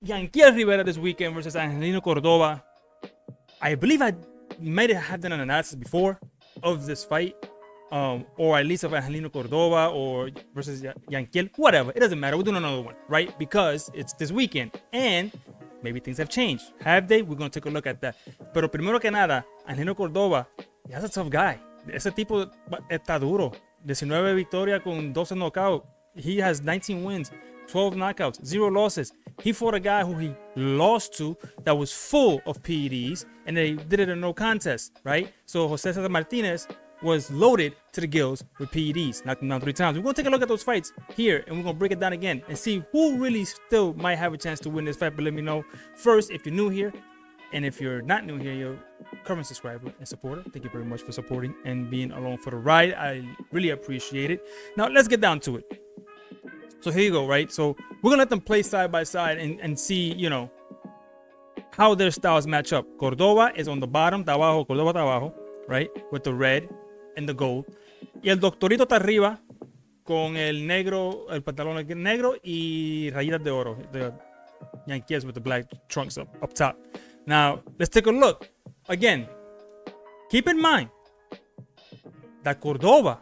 Yankiel Rivera this weekend versus Angelino Córdova. I believe I might have done an analysis before of this fight, or at least of Angelino Córdova or versus Yankiel, whatever. It doesn't matter. We're doing another one, right? Because it's this weekend and maybe things have changed. Have they? We're going to take a look at that. Pero primero que nada, Angelino Córdova, that's a tough guy. Ese tipo está duro. 19 victorias con 12 knockouts. He has 19 wins, 12 knockouts, 0 losses. He fought a guy who he lost to that was full of PEDs, and they did it in no contest, right? So Jose Cesar Martinez was loaded to the gills with PEDs, knocked him down 3 times. We're going to take a look at those fights here, and we're going to break it down again and see who really still might have a chance to win this fight. But let me know first if you're new here, and if you're not new here, you're a current subscriber and supporter. Thank you very much for supporting and being along for the ride. I really appreciate it. Now, let's get down to it. So here you go, right? So we're going to let them play side by side and see, you know, how their styles match up. Córdova is on the bottom, está abajo, Córdova está abajo, right? With the red and the gold. Y el doctorito está arriba con el negro, el pantalón negro y rayitas de oro. The Yankees with the black trunks up top. Now, let's take a look. Again, keep in mind that Córdova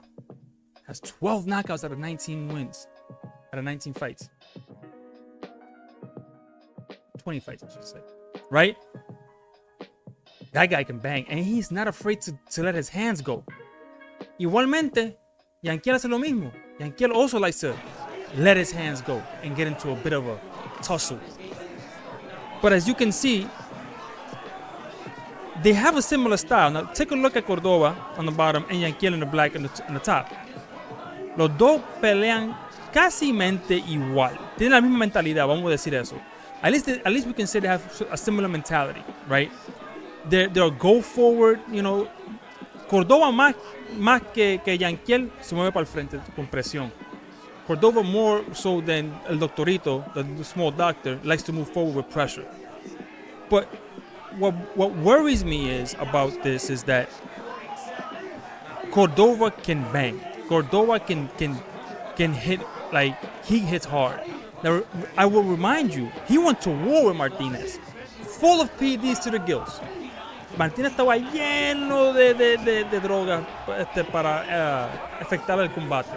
has 12 knockouts out of 19 wins. Out of 19 fights. 20 fights, I should say. Right? That guy can bang. And he's not afraid to let his hands go. Igualmente, Yankiel hace lo mismo. Yankiel also likes to let his hands go and get into a bit of a tussle. But as you can see, they have a similar style. Now, take a look at Córdova on the bottom and Yankiel in the black on the top. Los dos pelean casi mente igual. Tienen la misma mentalidad, vamos a decir eso. At least we can say they have a similar mentality, right? They'll go forward, you know. Córdova más que Yankiel se mueve para el frente con presión. Córdova more so than el doctorito, the small doctor, likes to move forward with pressure. But what worries me about this is that Córdova can bang. Córdova can hit, like, he hits hard. Now, I will remind you, he went to war with Martinez, full of PEDs to the gills. Martinez estaba lleno de droga para afectar el combate.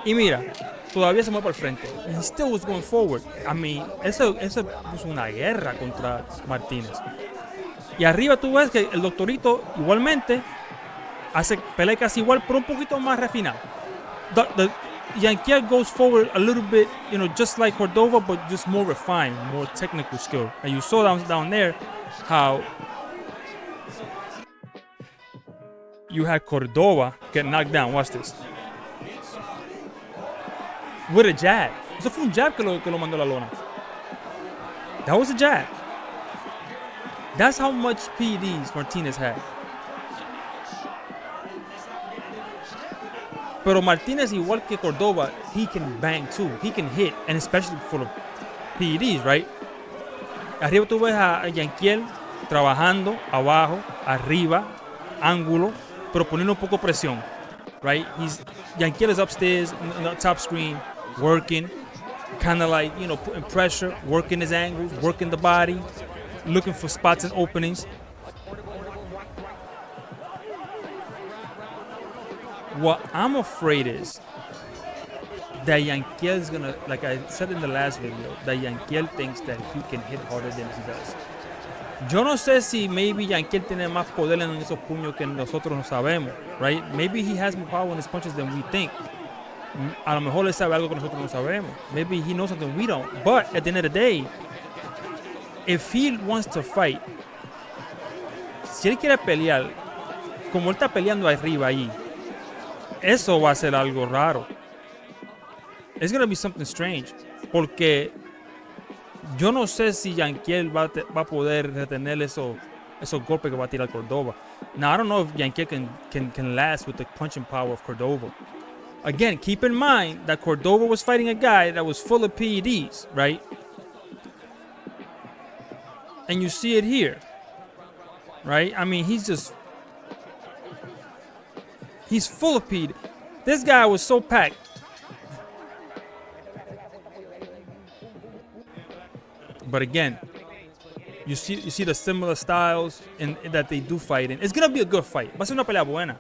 Y mira, todavía se mueve para el frente. And he still was going forward. I mean, eso es una guerra contra Martinez. Y arriba tú ves que el doctorito igualmente pelea casi igual, pero un poquito más refinado. The Yankiel goes forward a little bit, you know, just like Córdova, but just more refined, more technical skill. And you saw down there how you had Córdova get knocked down. Watch this. With a jab. Eso fue un jab que lo mandó a la lona. That was a jab. That's how much PEDs Martinez had. Pero Martinez, igual que Córdova, he can bang too. He can hit, and especially for the PEDs, right? Arriba tú ves a Yankiel trabajando, abajo, arriba, ángulo, pero poniendo un poco presión, right? Yankiel is upstairs on the top screen, working, kind of like, you know, putting pressure, working his angles, working the body, looking for spots and openings. What I'm afraid is that Yankiel is gonna, like I said in the last video, that Yankiel thinks that he can hit harder than he does. Yo no sé si maybe Yankiel tiene más poder en esos puños que nosotros no sabemos, right? Maybe he has more power in his punches than we think. A lo mejor él sabe algo que nosotros no sabemos. Maybe he knows something we don't. But at the end of the day, if he wants to fight, si él quiere pelear, como él está peleando arriba ahí, eso va a ser algo raro. It's going to be something strange. Porque yo no sé si Yankiel va a poder retener esos golpes que va a tirar Córdova. Now, I don't know if Yankiel can last with the punching power of Córdova. Again, keep in mind that Córdova was fighting a guy that was full of PEDs, right? And you see it here, right? I mean, he's full of PED. This guy was so packed. But again, you see the similar styles in that they do fight in. It's gonna be a good fight. Va a ser una pelea buena.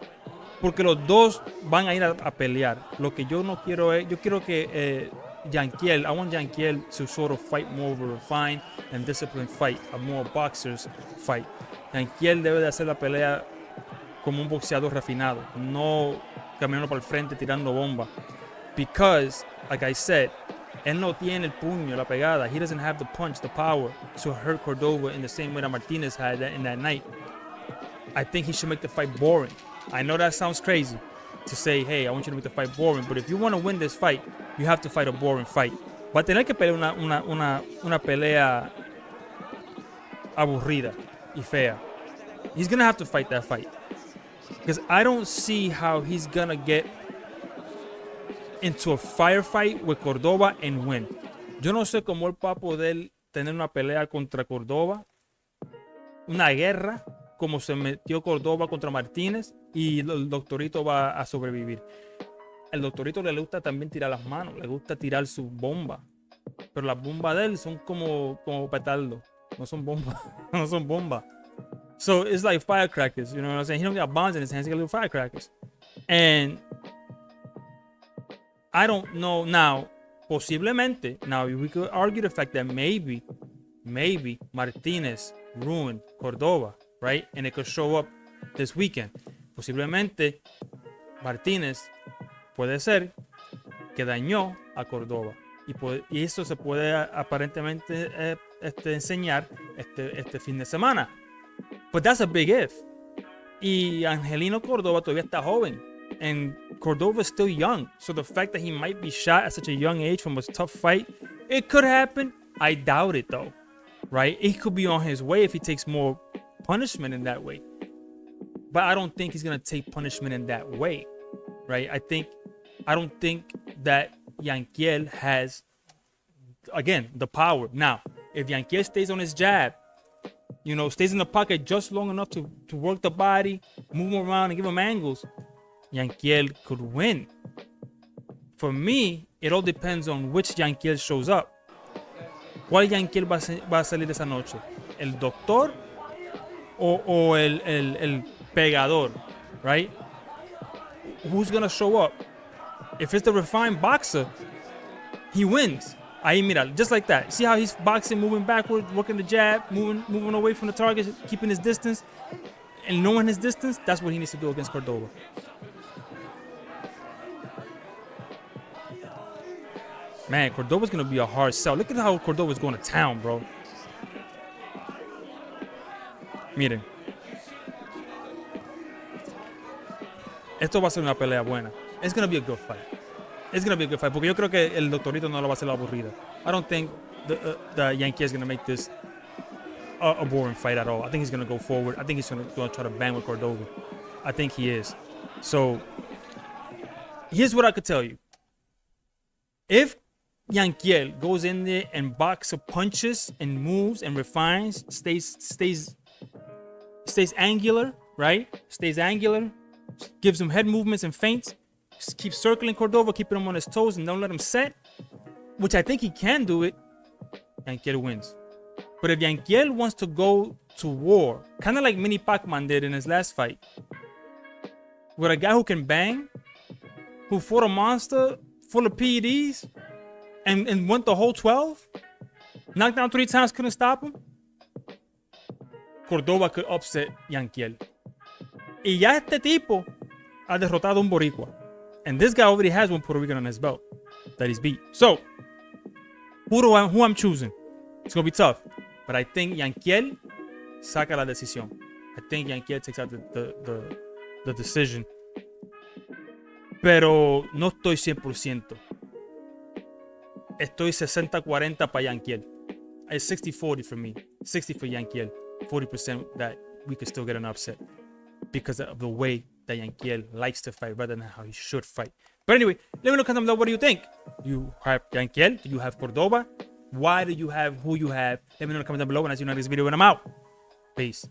Porque los dos van a ir a pelear. Lo que yo no quiero es, yo quiero que Yankiel, I want Yankiel to sort of fight more of a refined and disciplined fight, a more boxer's fight. Yankiel debe de hacer la pelea como un boxeador refinado, no caminando para el frente tirando bomba. Because, like I said, él no tiene el puño, la pegada. He doesn't have the punch, the power to hurt Córdova in the same way that Martinez had that in that night. I think he should make the fight boring. I know that sounds crazy to say, hey, I want you to make the fight boring, but if you want to win this fight, you have to fight a boring fight. Va a tener que pelear una pelea aburrida y fea. He's going to have to fight that fight. Because I don't see how he's going to get into a firefight with Córdova and win. Yo no sé cómo él va a poder tener una pelea contra Córdova, una guerra, como se metió Córdova contra Martínez, y el doctorito va a sobrevivir. El doctorito le gusta también tirar las manos, le gusta tirar su bomba, pero las bombas de él son como petardo, no son bombas, no son bombas. So it's like firecrackers, you know what I'm saying? He don't got bombs in his hands, he got little firecrackers. And I don't know now, posiblemente, now we could argue the fact that maybe Martínez ruined Córdova, right? And it could show up this weekend. Posiblemente Martínez puede ser que dañó a Córdova. Y eso se puede aparentemente enseñar este fin de semana. But that's a big if. Y Angelino Córdova todavía está joven. And Córdova is still young. So the fact that he might be shot at such a young age from a tough fight, it could happen. I doubt it though. Right? It could be on his way if he takes more punishment in that way. But I don't think he's going to take punishment in that way. Right? I don't think that Yankiel has, again, the power. Now, if Yankiel stays on his jab, you know, stays in the pocket just long enough to work the body, move him around and give him angles, Yankiel could win. For me, it all depends on which Yankiel shows up. ¿Cuál Yankiel va a salir esa noche? ¿El doctor o el pegador? Right? Who's going to show up? If it's the refined boxer, he wins. Ahí, mira, just like that. See how he's boxing, moving backward, working the jab, moving away from the target, keeping his distance, and knowing his distance? That's what he needs to do against Córdova. Man, Córdova's going to be a hard sell. Look at how Córdova's going to town, bro. Miren. Esto va a ser una pelea buena. It's going to be a good fight. It's going to be a good fight. Porque yo creo que el doctorito no lo va a hacer la aburrida. I don't think the Yankee is going to make this a boring fight at all. I think he's going to go forward. I think he's going to try to bang with Córdova. I think he is. So, here's what I could tell you. If Yankiel goes in there and boxes, punches and moves and refines, stays angular, right? Stays angular, gives him head movements and feints, keeps circling Córdova, keeping him on his toes and don't let him set, which I think he can do it, Yankiel wins. But if Yankiel wants to go to war, kind of like Mini Pacman did in his last fight, with a guy who can bang, who fought a monster full of PEDs, and went the whole 12, knocked down 3 times, couldn't stop him, Córdova could upset Yankiel. Y ya este tipo ha derrotado a un boricua. And this guy already has one Puerto Rican on his belt that he's beat. So, who I'm choosing? It's going to be tough. But I think Yankiel saca la decisión. I think Yankiel takes out the decision. Pero no estoy 100%. Estoy 60-40 para Yankiel. It's 60-40 for me. 60 for Yankiel. 40% that we could still get an upset. Because of the way that Yankiel likes to fight rather than how he should fight. But anyway, let me know down below, what do you think? You have Yankiel? Do you have Córdova? Why do you have who you have? Let me know in the comments down below, and I'll see you in the next video when I'm out. Peace.